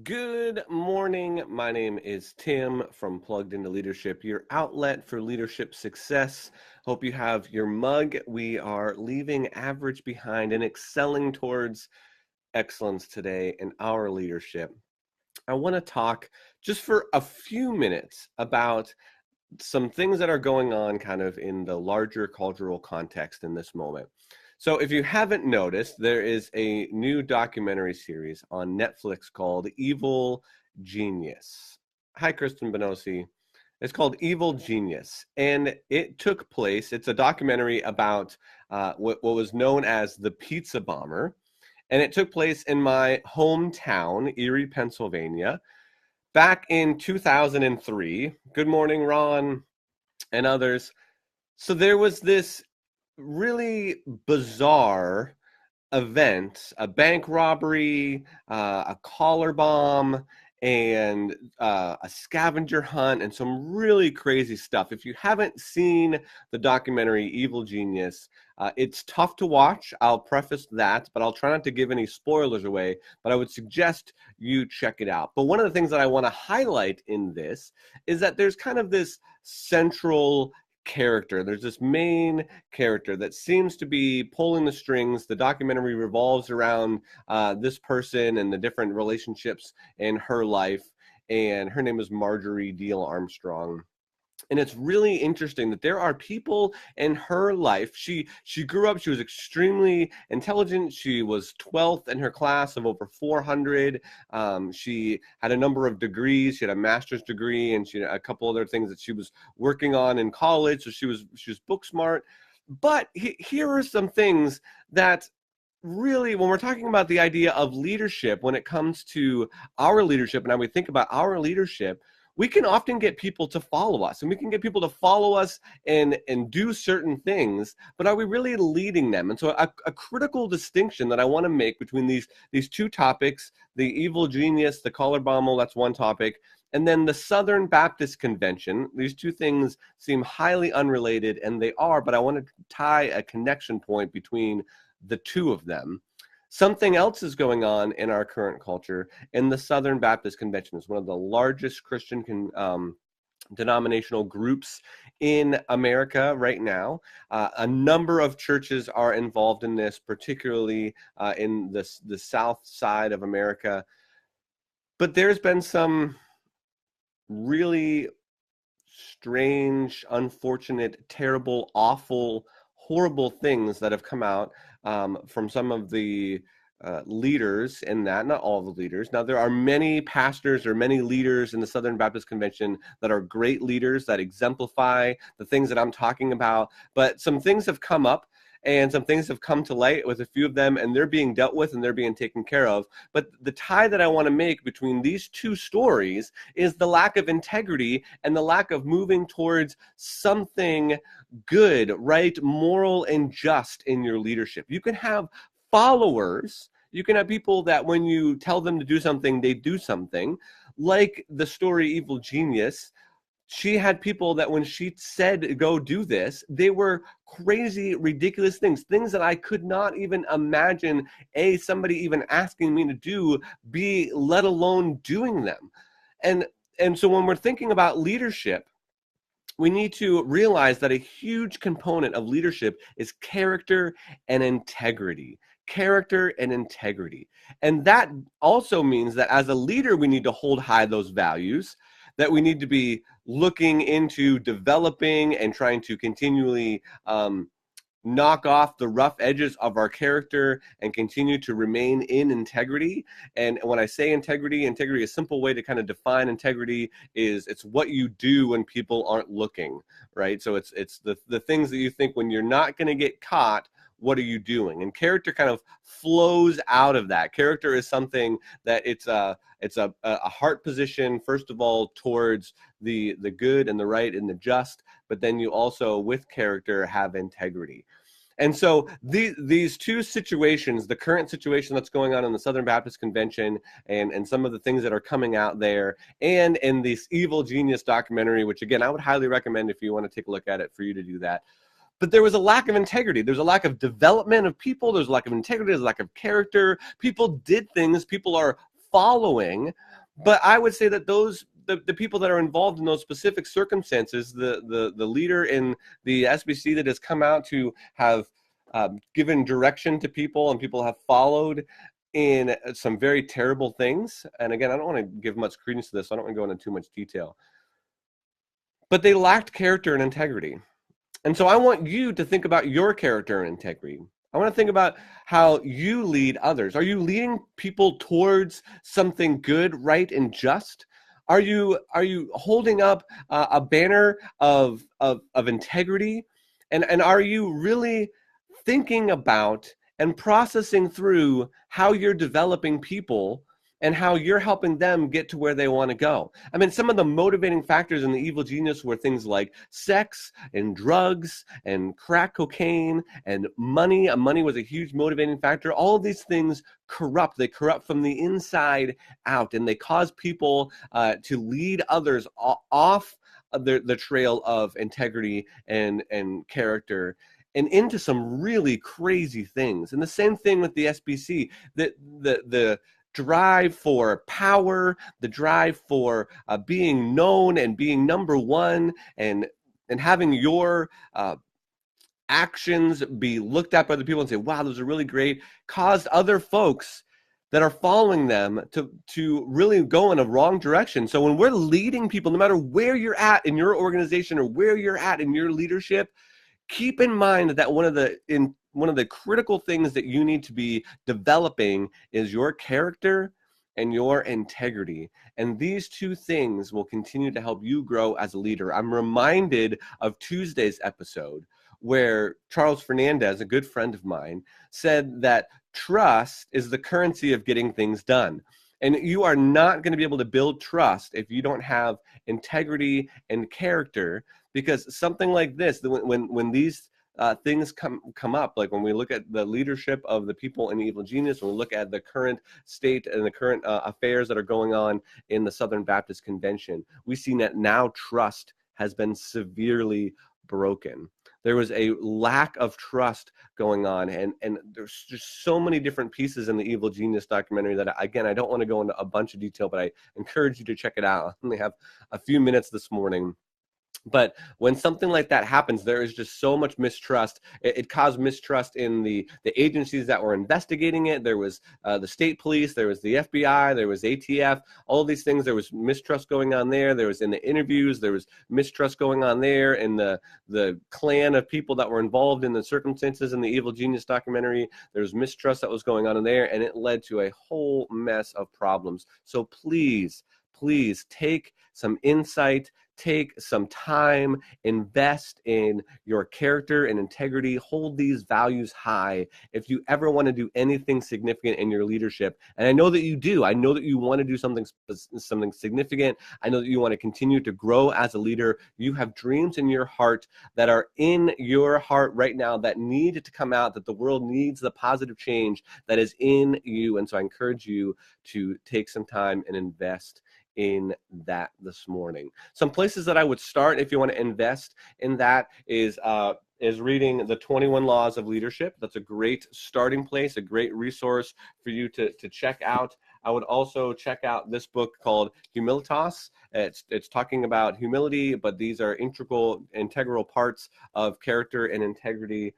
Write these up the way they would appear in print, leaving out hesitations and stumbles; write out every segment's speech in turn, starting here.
Good morning. My name is Tim from Plugged Into Leadership, your outlet for leadership success. Hope you have your mug. We are leaving average behind and excelling towards excellence today in our leadership. I want to talk just for a few minutes about some things that are going on kind of in the larger cultural context in this moment. So if you haven't noticed, there is a new documentary series on Netflix called Evil Genius. Hi, Kristen Benosi. It's called Evil Genius, and it took place, it's a documentary about what was known as the pizza bomber, and it took place in my hometown, Erie, Pennsylvania, back in 2003. Good morning, Ron and others. So there was this really bizarre event, a bank robbery, a collar bomb, and a scavenger hunt, and some really crazy stuff. If you haven't seen the documentary Evil Genius, it's tough to watch. I'll preface that, but I'll try not to give any spoilers away, but I would suggest you check it out. But one of the things that I want to highlight in this is that there's kind of this central character. There's this main character that seems to be pulling the strings. The documentary revolves around this person and the different relationships in her life. And her name is Marjorie Deal Armstrong. And it's really interesting that there are people in her life. She grew up, she was extremely intelligent. She was 12th in her class of over 400. She had a number of degrees. She had a master's degree, and she had a couple other things that she was working on in college. So she was book smart. But here are some things that really, when we're talking about the idea of leadership, when it comes to our leadership and how we think about our leadership, we can often get people to follow us, and we can get people to follow us and do certain things, but are we really leading them? And so a critical distinction that I want to make between these two topics, the evil genius, the collar bomb, that's one topic, and then the Southern Baptist Convention. These two things seem highly unrelated, and they are, but I want to tie a connection point between the two of them. Something else is going on in our current culture. In the Southern Baptist Convention is one of the largest Christian denominational groups in America right now. A number of churches are involved in this, particularly in the south side of America. But there's been some really strange, unfortunate, terrible, awful, horrible things that have come out from some of the leaders in that, not all the leaders. Now, there are many pastors or many leaders in the Southern Baptist Convention that are great leaders that exemplify the things that I'm talking about, but some things have come up and some things have come to light with a few of them, and they're being dealt with and they're being taken care of. But the tie that I want to make between these two stories is the lack of integrity and the lack of moving towards something good, right, moral, and just in your leadership. You can have followers. You can have people that when you tell them to do something, they do something. Like the story Evil Genius, she had people that when she said, go do this, they were crazy, ridiculous things that I could not even imagine, somebody even asking me to do, B, let alone doing them. And so when we're thinking about leadership, we need to realize that a huge component of leadership is character and integrity. Character and integrity. And that also means that as a leader, we need to hold high those values, that we need to be looking into developing and trying to continually knock off the rough edges of our character and continue to remain in integrity. And when I say integrity, a simple way to kind of define integrity is it's what you do when people aren't looking, right? So it's the things that you think when you're not going to get caught, what are you doing? And character kind of flows out of that. Character is something that it's a heart position, first of all, towards the good and the right and the just, but then you also, with character, have integrity. And so these two situations, the current situation that's going on in the Southern Baptist Convention and some of the things that are coming out there, and in this Evil Genius documentary, which again, I would highly recommend if you want to take a look at it for you to do that. But there was a lack of integrity. There's a lack of development of people. There's a lack of integrity. There's a lack of character. People did things. People are following. But I would say that the people that are involved in those specific circumstances, the leader in the SBC that has come out to have given direction to people, and people have followed in some very terrible things. And again, I don't want to give much credence to this, so I don't want to go into too much detail. But they lacked character and integrity. And so I want you to think about your character and integrity. I want to think about how you lead others. Are you leading people towards something good, right, and just? Are you holding up a banner of integrity? And are you really thinking about and processing through how you're developing people and how you're helping them get to where they want to go? I mean, some of the motivating factors in the evil genius were things like sex and drugs and crack cocaine and money. Money was a huge motivating factor. All of these things corrupt. They corrupt from the inside out, and they cause people to lead others off the trail of integrity and character and into some really crazy things. And the same thing with the SBC. The drive for power, the drive for being known and being number one, and having your actions be looked at by the people and say, wow, those are really great, caused other folks that are following them to really go in a wrong direction. So when we're leading people, no matter where you're at in your organization or where you're at in your leadership, keep in mind that one of the critical things that you need to be developing is your character and your integrity. And these two things will continue to help you grow as a leader. I'm reminded of Tuesday's episode where Charles Fernandez, a good friend of mine, said that trust is the currency of getting things done. And you are not going to be able to build trust if you don't have integrity and character, because something like this, when these things come up, like when we look at the leadership of the people in Evil Genius, when we look at the current state and the current affairs that are going on in the Southern Baptist Convention, we see that now trust has been severely broken. There was a lack of trust going on, and there's just so many different pieces in the Evil Genius documentary that, again, I don't want to go into a bunch of detail, but I encourage you to check it out. I only have a few minutes this morning. But when something like that happens, there is just so much mistrust. It caused mistrust in the agencies that were investigating it. There was the state police, there was the FBI, there was ATF, all these things. There was mistrust going on there. There was in the interviews, there was mistrust going on there in the clan of people that were involved in the circumstances in the Evil Genius documentary. There was mistrust that was going on in there, and it led to a whole mess of problems. So please take some insight, take some time, invest in your character and integrity, hold these values high if you ever want to do anything significant in your leadership. And I know that you do. I know that you want to do something significant. I know that you want to continue to grow as a leader. You have dreams in your heart that are in your heart right now that need to come out, that the world needs the positive change that is in you. And so I encourage you to take some time and invest in that this morning. Some places that I would start if you want to invest in that is reading the 21 Laws of Leadership. That's a great starting place, a great resource for you to check out. I would also check out this book called Humilitas. It's talking about humility, but these are integral parts of character and integrity.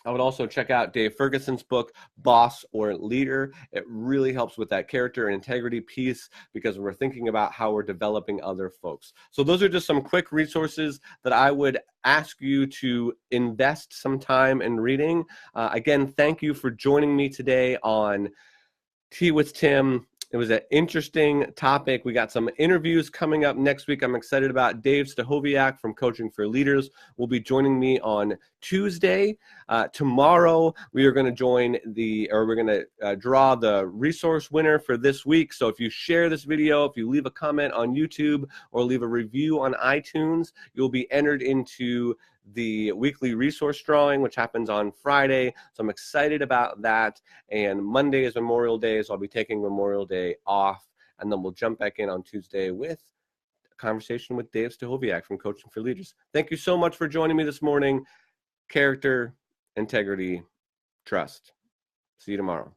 I would also check out Dave Ferguson's book, Boss or Leader. It really helps with that character and integrity piece because we're thinking about how we're developing other folks. So those are just some quick resources that I would ask you to invest some time in reading. Again, thank you for joining me today on Tea with Tim. It was an interesting topic. We got some interviews coming up next week. I'm excited about Dave Stachowiak from Coaching for Leaders will be joining me on Tuesday. Tomorrow, we are going to draw the resource winner for this week. So if you share this video, if you leave a comment on YouTube or leave a review on iTunes, you'll be entered into the weekly resource drawing, which happens on Friday. So I'm excited about that. And Monday is Memorial Day, so I'll be taking Memorial Day off. And then we'll jump back in on Tuesday with a conversation with Dave Stachowiak from Coaching for Leaders. Thank you so much for joining me this morning. Character, integrity, trust. See you tomorrow.